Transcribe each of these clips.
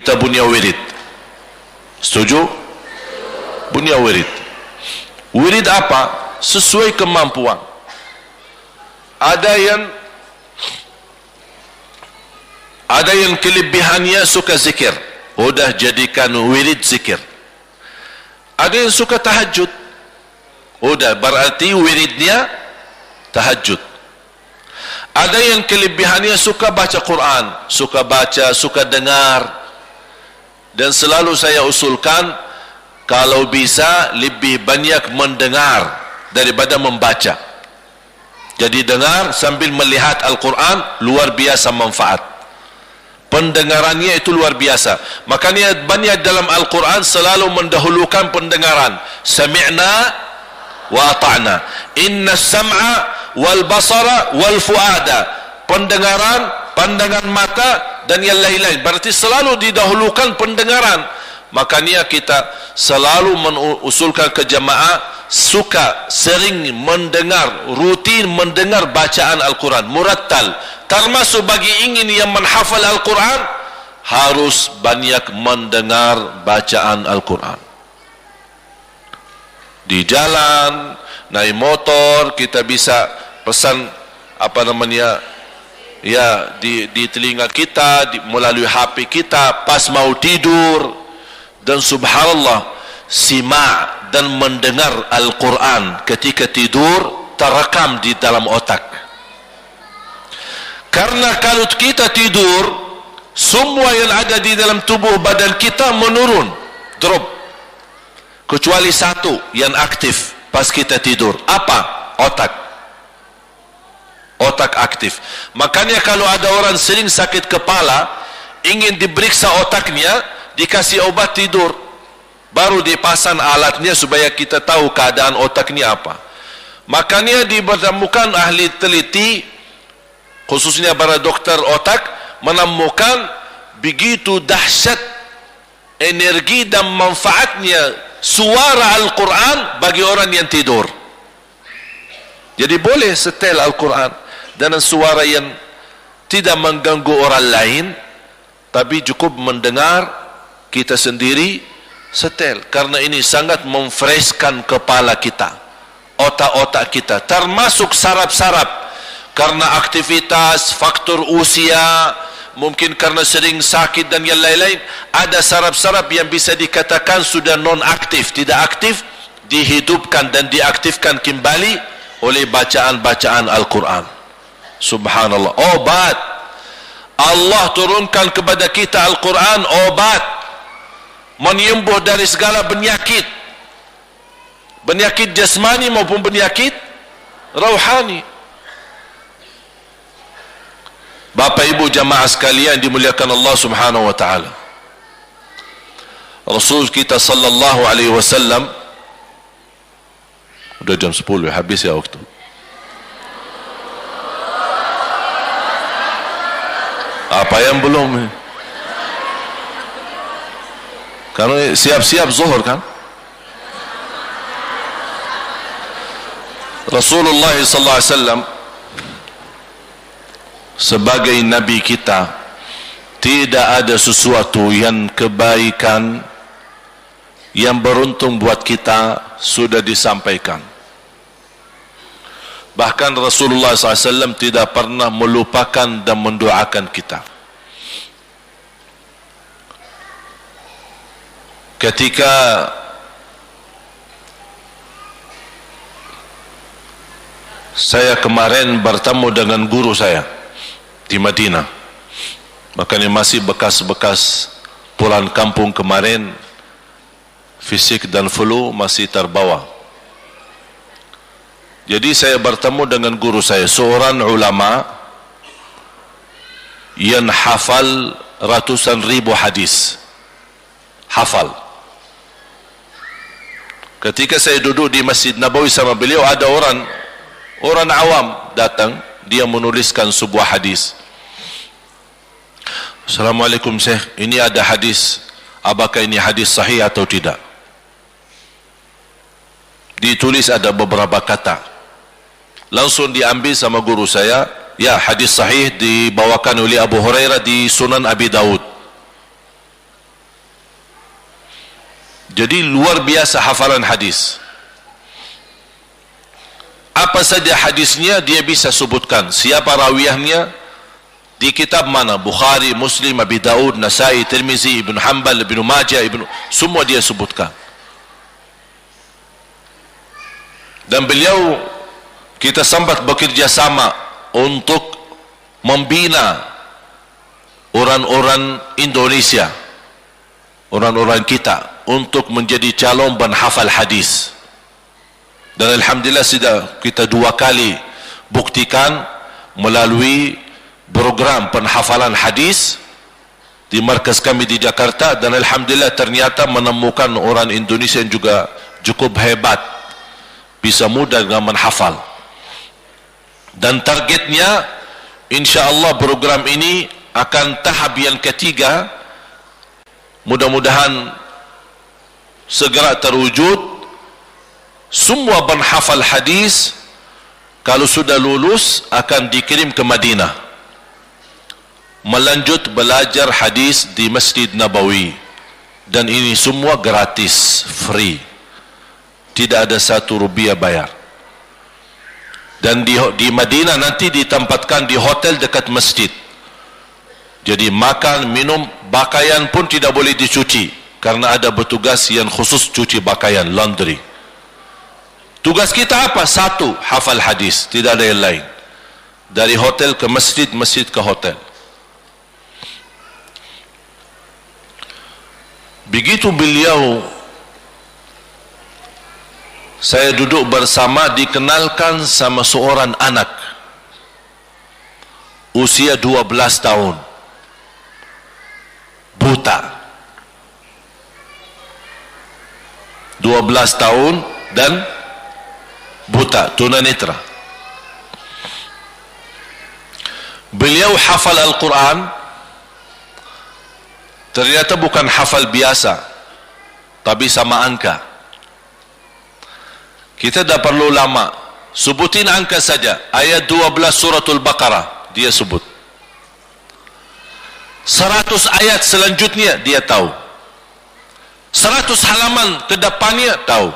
kita punya wirid. Setuju? Punya wirid. Wirid apa? Sesuai kemampuan. Ada yang kelebihannya suka zikir, udah jadikan wirid zikir. Ada yang suka tahajud, udah berarti wiridnya tahajud. Ada yang kelebihannya suka baca Quran, suka baca, suka dengar. Dan selalu saya usulkan, kalau bisa lebih banyak mendengar daripada membaca. Jadi dengar sambil melihat Al-Quran, luar biasa manfaat. Pendengarannya itu luar biasa. Makanya banyak dalam Al-Quran selalu mendahulukan pendengaran. Sami'na wa ata'na. Inna sam'a wal basara wal fuada. Pendengaran, pandangan mata dan yang lain-lain. Berarti selalu didahulukan pendengaran. Makanya kita selalu mengusulkan ke jamaah suka sering mendengar, rutin mendengar bacaan Al-Quran murattal. Termasuk bagi ingin yang menghafal Al-Quran, harus banyak mendengar bacaan Al-Quran. Di jalan, naik motor, kita bisa pesan di telinga kita, melalui HP kita, pas mau tidur. Dan subhanallah, sima' dan mendengar Al-Quran ketika tidur terekam di dalam otak. Karena kalau kita tidur, semua yang ada di dalam tubuh badan kita menurun, drop. Kecuali satu yang aktif pas kita tidur. Apa? Otak. Otak aktif. Makanya kalau ada orang sering sakit kepala, ingin diperiksa otaknya, dikasih obat tidur, baru dipasang alatnya supaya kita tahu keadaan otaknya apa. Makanya ditemukan ahli teliti, khususnya para dokter otak, menemukan begitu dahsyat energi dan manfaatnya suara Al-Quran bagi orang yang tidur. Jadi boleh setel Al-Quran dengan suara yang tidak mengganggu orang lain, tapi cukup mendengar kita sendiri setel. Karena ini sangat memfreshkan kepala kita, otak-otak kita, termasuk saraf-saraf. Karena aktivitas, faktor usia, mungkin karena sering sakit dan yang lain-lain, ada saraf-saraf yang bisa dikatakan sudah non-aktif, tidak aktif, dihidupkan dan diaktifkan kembali oleh bacaan-bacaan Al-Quran. Subhanallah, obat. Allah turunkan kepada kita Al-Quran, obat menyembuh dari segala penyakit, penyakit jasmani maupun penyakit rohani. Bapak ibu jamaah sekalian dimuliakan Allah subhanahu wa ta'ala, Rasul kita sallallahu alaihi wasallam, udah jam 10 habis ya waktu. Apa yang belum? Karena siap-siap zuhur kan. Rasulullah sallallahu alaihi wasallam sebagai nabi kita, tidak ada sesuatu yang kebaikan yang beruntung buat kita sudah disampaikan. Bahkan Rasulullah SAW tidak pernah melupakan dan mendoakan kita. Ketika saya kemarin bertemu dengan guru saya di Madinah, makanya masih bekas-bekas pulang kampung kemarin, fisik dan flu masih terbawa. Jadi saya bertemu dengan guru saya, seorang ulama yang hafal ratusan ribu hadis, hafal. Ketika saya duduk di Masjid Nabawi sama beliau, ada orang awam datang, dia menuliskan sebuah hadis. Assalamualaikum Syekh, ini ada hadis, apakah ini hadis sahih atau tidak? Ditulis ada beberapa kata, langsung diambil sama guru saya, ya hadis sahih dibawakan oleh Abu Hurairah di Sunan Abi Daud. Jadi luar biasa hafalan hadis. Apa saja hadisnya dia bisa sebutkan. Siapa rawiyahnya, di kitab mana, Bukhari, Muslim, Abi Daud, Nasai, Tirmizi, Ibn Hanbal, Ibn Majah, semua dia sebutkan. Dan beliau, kita sempat bekerjasama untuk membina orang-orang Indonesia, orang-orang kita, untuk menjadi calon penghafal hadis. Dan alhamdulillah sudah kita 2 kali buktikan melalui program penghafalan hadis di markas kami di Jakarta, dan alhamdulillah ternyata menemukan orang Indonesia yang juga cukup hebat, bisa mudah dengan menghafal. Dan targetnya insyaallah program ini akan tahap yang ketiga, mudah-mudahan segera terwujud. Semua penghafal hadis kalau sudah lulus akan dikirim ke Madinah melanjut belajar hadis di Masjid Nabawi, dan ini semua gratis, free, tidak ada 1 rupiah bayar. Dan di Madinah nanti ditempatkan di hotel dekat masjid. Jadi makan, minum, pakaian pun tidak boleh dicuci, karena ada petugas yang khusus cuci pakaian, laundry. Tugas kita apa? 1, hafal hadis, tidak ada yang lain. Dari hotel ke masjid, masjid ke hotel. Begitu beliau, saya duduk bersama, dikenalkan sama seorang anak usia 12 tahun, buta. 12 tahun dan buta, tunanetra. Beliau hafal Al-Quran. Ternyata bukan hafal biasa, tapi sama angka. Kita tak perlu lama, sebutin angka saja. Ayat 12 suratul Baqarah dia sebut. 100 ayat selanjutnya dia tahu. 100 halaman ke depannya tahu.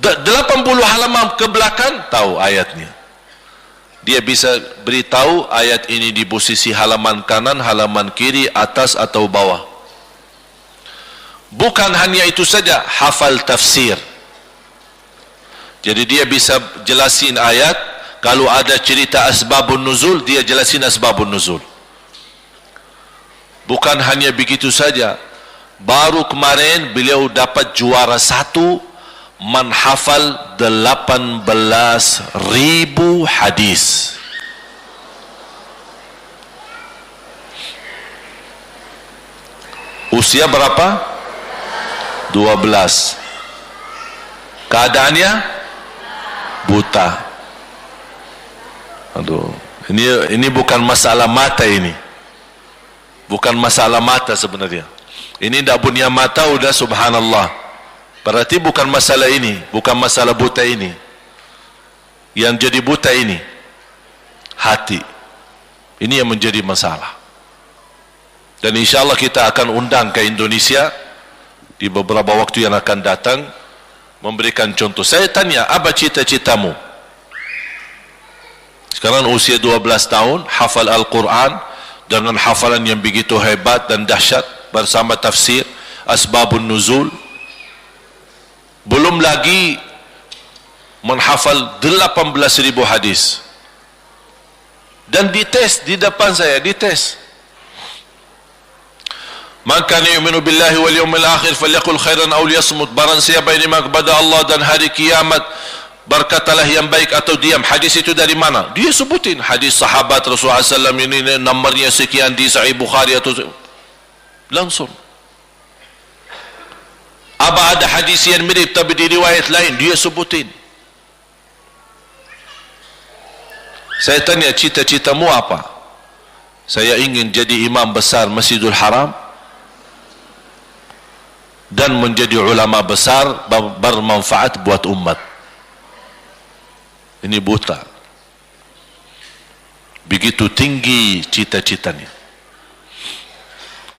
80 halaman ke belakang tahu ayatnya. Dia bisa beritahu ayat ini di posisi halaman kanan, halaman kiri, atas atau bawah. Bukan hanya itu saja, hafal tafsir. Jadi dia bisa jelasin ayat. Kalau ada cerita asbabun nuzul, dia jelasin asbabun nuzul. Bukan hanya begitu saja, baru kemarin beliau dapat juara 1 menghafal 18.000 hadis. Usia berapa? 12. Keadaannya buta. Aduh, ini bukan masalah mata ini. Bukan masalah mata sebenarnya. Ini tak punya mata udah subhanallah. Berarti bukan masalah ini, bukan masalah buta ini. Yang jadi buta ini hati. Ini yang menjadi masalah. Dan insyaallah kita akan undang ke Indonesia di beberapa waktu yang akan datang, memberikan contoh. Saya tanya, apa cita-citamu? Sekarang usia 12 tahun, hafal Al-Quran dengan hafalan yang begitu hebat dan dahsyat, bersama tafsir, asbabun nuzul. Belum lagi menghafal 18.000 hadis. Dan dites di depan saya, dites. Man kana yu'minu billahi wal yawmil akhir falyaqul khairan aw liyasmut. Barang siapa yang beriman kepada Allah dan hari kiamat, berkatalah yang baik atau diam. Hadis itu dari mana? Dia sebutin hadis sahabat Rasulullah SAW, ini nomornya sekian di Sahih Bukhari atau langsung. Apa ada hadis yang mirip tapi di riwayat lain, dia sebutin. Saya tanya, cita-citamu apa? Saya ingin jadi imam besar Masjidul Haram dan menjadi ulama besar, bermanfaat buat umat. Ini buta. Begitu tinggi cita-citanya.